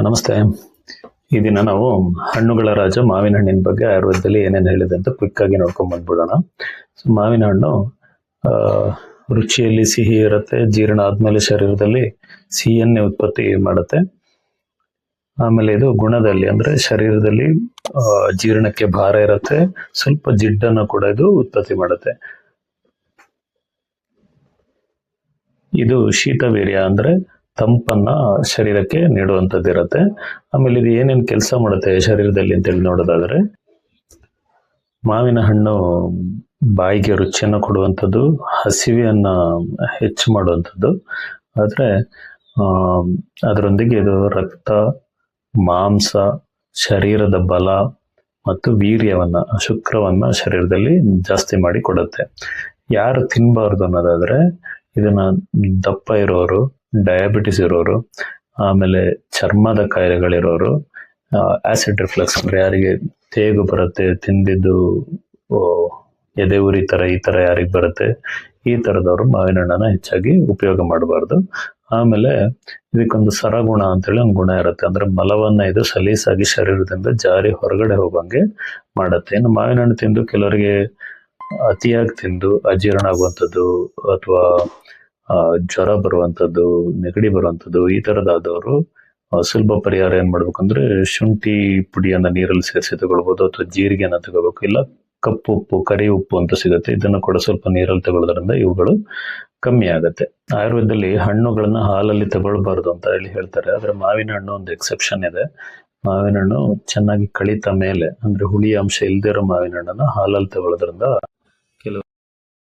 ನಮಸ್ತೆ. ಈ ದಿನ ನಾವು ಹಣ್ಣುಗಳ ರಾಜ ಮಾವಿನ ಹಣ್ಣಿನ ಬಗ್ಗೆ ಆಯುರ್ವೇದದಲ್ಲಿ ಏನೇನು ಹೇಳಿದೆ ಅಂತ ಕ್ವಿಕ್ ಆಗಿ ನೋಡ್ಕೊಂಡ್ ಬಂದ್ಬಿಡೋಣ. ಸೊ ಮಾವಿನ ಹಣ್ಣು ಆ, ರುಚಿಯಲ್ಲಿ ಸಿಹಿ ಇರುತ್ತೆ, ಜೀರ್ಣ ಆದ್ಮೇಲೆ ಶರೀರದಲ್ಲಿ ಸಿಹಿಯನ್ನೇ ಉತ್ಪತ್ತಿ ಮಾಡುತ್ತೆ. ಆಮೇಲೆ ಇದು ಗುಣದಲ್ಲಿ ಅಂದ್ರೆ ಶರೀರದಲ್ಲಿ ಜೀರ್ಣಕ್ಕೆ ಭಾರ ಇರುತ್ತೆ, ಸ್ವಲ್ಪ ಜಿಡ್ಡನ್ನು ಕೂಡ ಇದು ಉತ್ಪತ್ತಿ ಮಾಡುತ್ತೆ. ಇದು ಶೀತವೀರ್ಯ ಅಂದ್ರೆ ತಂಪನ್ನ ಶರೀರಕ್ಕೆ ನೀಡುವಂಥದ್ದಿರತ್ತೆ. ಆಮೇಲೆ ಇದು ಏನೇನು ಕೆಲಸ ಮಾಡುತ್ತೆ ಶರೀರದಲ್ಲಿ ಅಂತೇಳಿ ನೋಡೋದಾದ್ರೆ, ಮಾವಿನ ಹಣ್ಣು ಬಾಯಿಗೆ ರುಚಿಯನ್ನು ಕೊಡುವಂಥದ್ದು, ಹಸಿವೆಯನ್ನ ಹೆಚ್ಚು ಮಾಡುವಂಥದ್ದು. ಆದರೆ ಅದರೊಂದಿಗೆ ಇದು ರಕ್ತ, ಮಾಂಸ, ಶರೀರದ ಬಲ ಮತ್ತು ವೀರ್ಯವನ್ನ, ಶುಕ್ರವನ್ನ ಶರೀರದಲ್ಲಿ ಜಾಸ್ತಿ ಮಾಡಿ ಕೊಡುತ್ತೆ. ಯಾರು ತಿನ್ನಬಾರ್ದು ಅನ್ನೋದಾದ್ರೆ, ಇದನ್ನ ದಪ್ಪ ಇರೋರು, ಡಯಾಬಿಟಿಸ್ ಇರೋರು, ಆಮೇಲೆ ಚರ್ಮದ ಕಾಯಿಲೆಗಳಿರೋರು, ಆಸಿಡ್ ರಿಫ್ಲಕ್ಸ್ ಅಂದ್ರೆ ಯಾರಿಗೆ ತೇಗು ಬರುತ್ತೆ, ತಿಂದಿದ್ದು ಎದೆ ಉರಿ ಈ ತರ ಯಾರಿಗೆ ಬರುತ್ತೆ, ಈ ತರದವರು ಮಾವಿನ ಹಣ್ಣನ್ನ ಹೆಚ್ಚಾಗಿ ಉಪಯೋಗ ಮಾಡಬಾರ್ದು. ಆಮೇಲೆ ಇದಕ್ಕೊಂದು ಸರಗುಣ ಅಂತೇಳಿ ಒಂದು ಗುಣ ಇರುತ್ತೆ, ಅಂದ್ರೆ ಮಲವನ್ನ ಇದು ಸಲೀಸಾಗಿ ಶರೀರದಿಂದ ಜಾರಿ ಹೊರಗಡೆ ಹೋಗಂಗೆ ಮಾಡುತ್ತೆ. ಇನ್ನು ಮಾವಿನ ಹಣ್ಣು ತಿಂದು ಕೆಲವರಿಗೆ ಅತಿಯಾಗಿ ತಿಂದು ಅಜೀರ್ಣ ಆಗುವಂಥದ್ದು ಅಥವಾ ಜ್ವರ ಬರುವಂಥದ್ದು, ನೆಗಡಿ ಬರುವಂಥದ್ದು, ಈ ತರದಾದವರು ಸುಲಭ ಪರಿಹಾರ ಏನ್ ಮಾಡ್ಬೇಕಂದ್ರೆ, ಶುಂಠಿ ಪುಡಿಯನ್ನ ನೀರಲ್ಲಿ ಸೇರಿಸಿ ತಗೊಳ್ಬಹುದು, ಅಥವಾ ಜೀರಿಗೆನ ತಗೋಬೇಕು. ಇಲ್ಲ ಕಪ್ಪು ಉಪ್ಪು, ಕರಿ ಉಪ್ಪು ಅಂತ ಸಿಗುತ್ತೆ, ಇದನ್ನ ಕೂಡ ಸ್ವಲ್ಪ ನೀರಲ್ಲಿ ತಗೊಳ್ಳೋದ್ರಿಂದ ಇವುಗಳು ಕಮ್ಮಿ ಆಗುತ್ತೆ. ಆಯುರ್ವೇದದಲ್ಲಿ ಹಣ್ಣುಗಳನ್ನ ಹಾಲಲ್ಲಿ ತಗೊಳ್ಬಾರ್ದು ಅಂತ ಹೇಳಿ ಹೇಳ್ತಾರೆ, ಆದ್ರೆ ಮಾವಿನ ಹಣ್ಣು ಒಂದು ಎಕ್ಸೆಪ್ಷನ್ ಇದೆ. ಮಾವಿನ ಹಣ್ಣು ಚೆನ್ನಾಗಿ ಕಳಿತ ಮೇಲೆ, ಅಂದ್ರೆ ಹುಳಿ ಅಂಶ ಇಲ್ದಿರೋ ಮಾವಿನ ಹಣ್ಣನ್ನ ಹಾಲಲ್ಲಿ ತಗೊಳ್ಳೋದ್ರಿಂದ ಕೆಲವು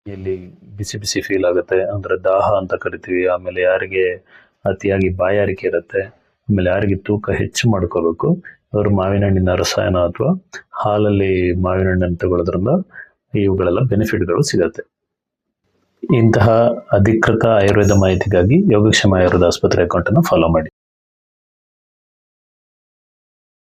ಇಲ್ಲಿ ಬಿಸಿ ಬಿಸಿ ಫೀಲ್ ಆಗುತ್ತೆ, ಅಂದ್ರೆ ದಾಹ ಅಂತ ಕರಿತೀವಿ. ಆಮೇಲೆ ಯಾರಿಗೆ ಅತಿಯಾಗಿ ಬಾಯಾರಿಕೆ ಇರುತ್ತೆ, ಆಮೇಲೆ ಯಾರಿಗೆ ತೂಕ ಹೆಚ್ಚು ಮಾಡ್ಕೋಬೇಕು, ಅವರು ಮಾವಿನ ಹಣ್ಣಿನ ರಸಾಯನ ಅಥವಾ ಹಾಲಲ್ಲಿ ಮಾವಿನ ಹಣ್ಣನ್ನು ತಗೊಳ್ಳೋದ್ರಿಂದ ಇವುಗಳೆಲ್ಲ ಬೆನಿಫಿಟ್ಗಳು ಸಿಗತ್ತೆ. ಇಂತಹ ಅಧಿಕೃತ ಆಯುರ್ವೇದ ಮಾಹಿತಿಗಾಗಿ ಯೋಗಕ್ಷೇಮ ಆಯುರ್ವೇದ ಆಸ್ಪತ್ರೆ ಅಕೌಂಟನ್ನು ಫಾಲೋ ಮಾಡಿ.